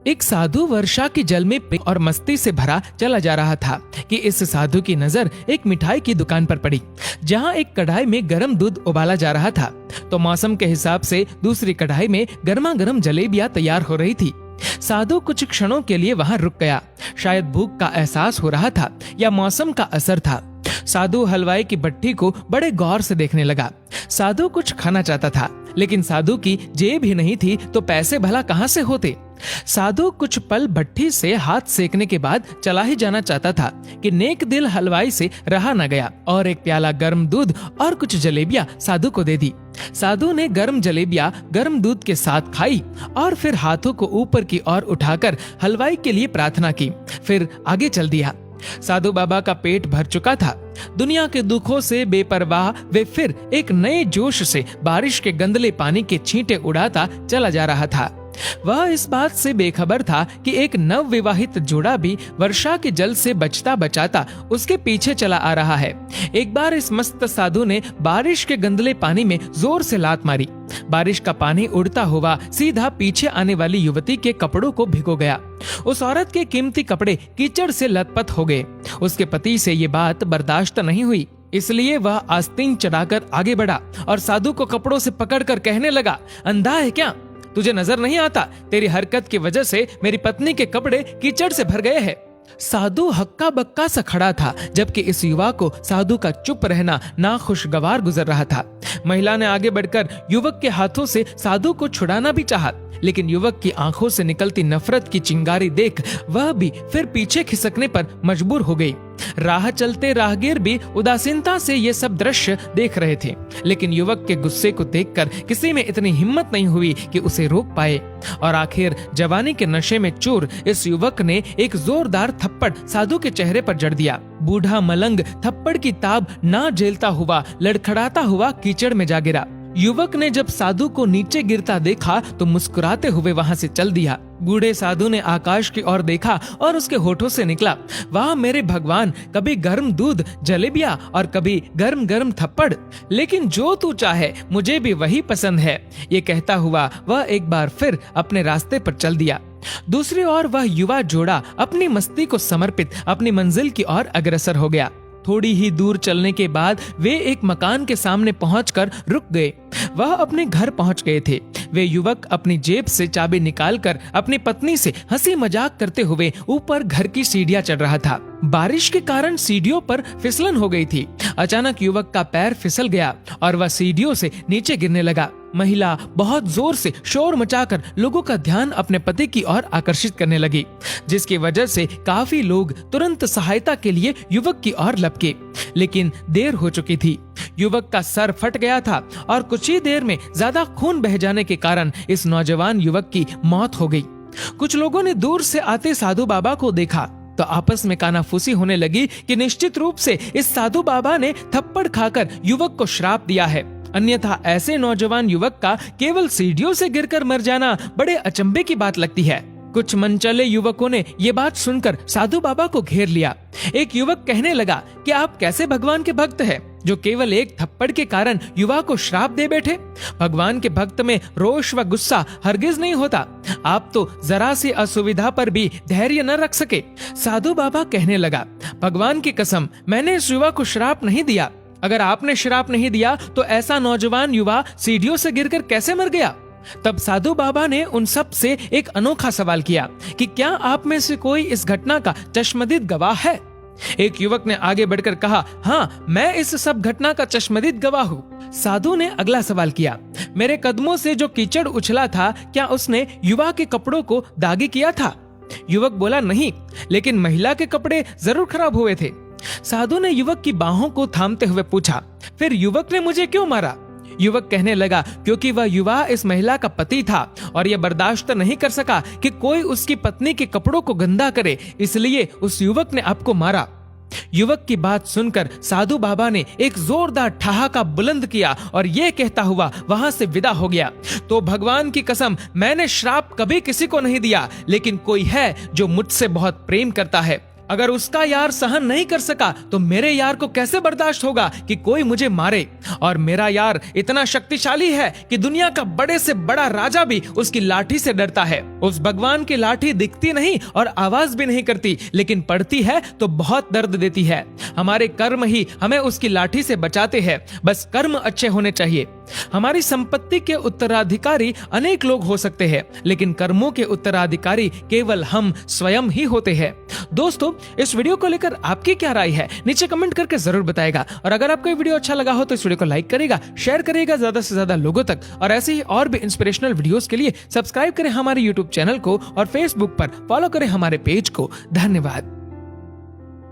एक साधु वर्षा के जल में प्रेम और मस्ती से भरा चला जा रहा था कि इस साधु की नजर एक मिठाई की दुकान पर पड़ी, जहां एक कढ़ाई में गर्म दूध उबाला जा रहा था। तो मौसम के हिसाब से दूसरी कढ़ाई में गर्मा गर्म जलेबियां तैयार हो रही थी। साधु कुछ क्षणों के लिए वहां रुक गया। शायद भूख का एहसास हो रहा था या मौसम का असर था। साधु हलवाई की भट्टी को बड़े गौर से देखने लगा। साधु कुछ खाना चाहता था, लेकिन साधु की जेब ही नहीं थी तो पैसे भला कहां से होते। साधु कुछ पल भट्टी से हाथ सेकने के बाद चला ही जाना चाहता था कि नेक दिल हलवाई से रहा न गया और एक प्याला गर्म दूध और कुछ जलेबियां साधु को दे दी। साधु ने गर्म जलेबियां गर्म दूध के साथ खाई और फिर हाथों को ऊपर की ओर उठाकर हलवाई के लिए प्रार्थना की, फिर आगे चल दिया। साधु बाबा का पेट भर चुका था। दुनिया के दुखों से बेपरवाह वे फिर एक नए जोश से बारिश के गंदले पानी के छींटे उड़ाता चला जा रहा था। वह इस बात से बेखबर था कि एक नव विवाहित जोड़ा भी वर्षा के जल से बचता बचाता उसके पीछे चला आ रहा है। एक बार इस मस्त साधु ने बारिश के गंदले पानी में जोर से लात मारी। बारिश का पानी उड़ता हुआ सीधा पीछे आने वाली युवती के कपड़ों को भिगो गया। उस औरत के कीमती कपड़े कीचड़ से लथपथ हो गए। उसके पति से ये बात बर्दाश्त नहीं हुई, इसलिए वह आस्तीन चढ़ाकर आगे बढ़ा और साधु को कपड़ों से पकड़कर कहने लगा, अंधा है क्या? तुझे नजर नहीं आता? तेरी हरकत की वजह से मेरी पत्नी के कपड़े कीचड़ से भर गए हैं। साधु हक्का बक्का सा खड़ा था, जबकि इस युवा को साधु का चुप रहना नाखुशगवार गुजर रहा था। महिला ने आगे बढ़कर युवक के हाथों से साधु को छुड़ाना भी चाहा, लेकिन युवक की आंखों से निकलती नफरत की चिंगारी देख वह भी फिर पीछे खिसकने पर मजबूर हो गई। राह चलते राहगीर भी उदासीनता से ये सब दृश्य देख रहे थे, लेकिन युवक के गुस्से को देखकर किसी में इतनी हिम्मत नहीं हुई कि उसे रोक पाए। और आखिर जवानी के नशे में चूर इस युवक ने एक जोरदार थप्पड़ साधु के चेहरे पर जड़ दिया। बूढ़ा मलंग थप्पड़ की ताब ना झेलता हुआ लड़खड़ाता हुआ कीचड़ में जा गिरा। युवक ने जब साधु को नीचे गिरता देखा तो मुस्कुराते हुए वहां से चल दिया। बूढ़े साधु ने आकाश की ओर देखा और उसके होठों से निकला, वाह मेरे भगवान, कभी गर्म दूध जलेबियां और कभी गर्म गर्म थप्पड़, लेकिन जो तू चाहे मुझे भी वही पसंद है। ये कहता हुआ वह एक बार फिर अपने रास्ते पर चल दिया। दूसरी ओर वह युवा जोड़ा अपनी मस्ती को समर्पित अपनी मंजिल की ओर अग्रसर हो गया। थोड़ी ही दूर चलने के बाद वे एक मकान के सामने पहुंचकर रुक गए। वह अपने घर पहुंच गए थे। वे युवक अपनी जेब से चाबी निकालकर अपनी पत्नी से हंसी मजाक करते हुए ऊपर घर की सीढ़ियां चढ़ रहा था। बारिश के कारण सीढ़ियों पर फिसलन हो गई थी। अचानक युवक का पैर फिसल गया और वह सीढ़ियों से नीचे गिरने लगा। महिला बहुत जोर से शोर मचाकर लोगों का ध्यान अपने पति की ओर आकर्षित करने लगी, जिसकी वजह से काफी लोग तुरंत सहायता के लिए युवक की ओर लपके, लेकिन देर हो चुकी थी। युवक का सर फट गया था और कुछ ही देर में ज्यादा खून बह जाने के कारण इस नौजवान युवक की मौत हो गई। कुछ लोगों ने दूर से आते साधु बाबा को देखा तो आपस में कानाफूसी होने लगी कि निश्चित रूप से इस साधु बाबा ने थप्पड़ खाकर युवक को श्राप दिया है, अन्यथा ऐसे नौजवान युवक का केवल सीढ़ियों से गिरकर मर जाना बड़े अचंभे की बात लगती है। कुछ मनचले युवकों ने ये बात सुनकर साधु बाबा को घेर लिया। एक युवक कहने लगा कि आप कैसे भगवान के भक्त हैं, जो केवल एक थप्पड़ के कारण युवा को श्राप दे बैठे। भगवान के भक्त में रोष व गुस्सा हरगिज नहीं होता। आप तो जरा सी असुविधा पर भी धैर्य न रख सके। साधु बाबा कहने लगा, भगवान की कसम, मैंने इस युवा को श्राप नहीं दिया। अगर आपने श्राप नहीं दिया तो ऐसा नौजवान युवा सीढ़ियों से गिरकर कैसे मर गया? तब साधु बाबा ने उन सब से एक अनोखा सवाल किया कि क्या आप में से कोई इस घटना का चश्मदीद गवाह है? एक युवक ने आगे बढ़कर कहा, हाँ, मैं इस सब घटना का चश्मदीद गवाह हूँ। साधु ने अगला सवाल किया, मेरे कदमों से जो कीचड़ उछला था, क्या उसने युवा के कपड़ों को दागी किया था? युवक बोला, नहीं, लेकिन महिला के कपड़े जरूर खराब हुए थे। साधु ने युवक की बाहों को थामते हुए पूछा, फिर युवक ने मुझे क्यों मारा? युवक कहने लगा, क्योंकि वह युवा इस महिला का पति था और यह बर्दाश्त नहीं कर सका कि कोई उसकी पत्नी के कपड़ों को गंदा करे, इसलिए उस युवक ने आपको मारा। युवक की बात सुनकर साधु बाबा ने एक जोरदार ठहाका बुलंद किया और यह कहता हुआ वहां से विदा हो गया, तो भगवान की कसम, मैंने श्राप कभी किसी को नहीं दिया, लेकिन कोई है जो मुझसे बहुत प्रेम करता है। अगर उसका यार सहन नहीं कर सका तो मेरे यार को कैसे बर्दाश्त होगा कि कोई मुझे मारे। और मेरा यार इतना शक्तिशाली है कि दुनिया का बड़े से बड़ा राजा भी उसकी लाठी से डरता है। उस भगवान की लाठी दिखती नहीं और आवाज भी नहीं करती, लेकिन पड़ती है तो बहुत दर्द देती है। हमारे कर्म ही हमें उसकी लाठी से बचाते हैं, बस कर्म अच्छे होने चाहिए। हमारी संपत्ति के उत्तराधिकारी अनेक लोग हो सकते हैं, लेकिन कर्मों के उत्तराधिकारी केवल हम स्वयं ही होते हैं। दोस्तों, इस वीडियो को लेकर आपकी क्या राय है नीचे कमेंट करके जरूर बताएगा। और अगर आपको ये वीडियो अच्छा लगा हो तो इस वीडियो को लाइक करेगा, शेयर करेगा ज्यादा से ज्यादा लोगों तक। और ऐसे ही और भी इंस्पिरेशनल वीडियोस के लिए सब्सक्राइब करें हमारे यूट्यूब चैनल को और फेसबुक पर फॉलो करें हमारे पेज को। धन्यवाद।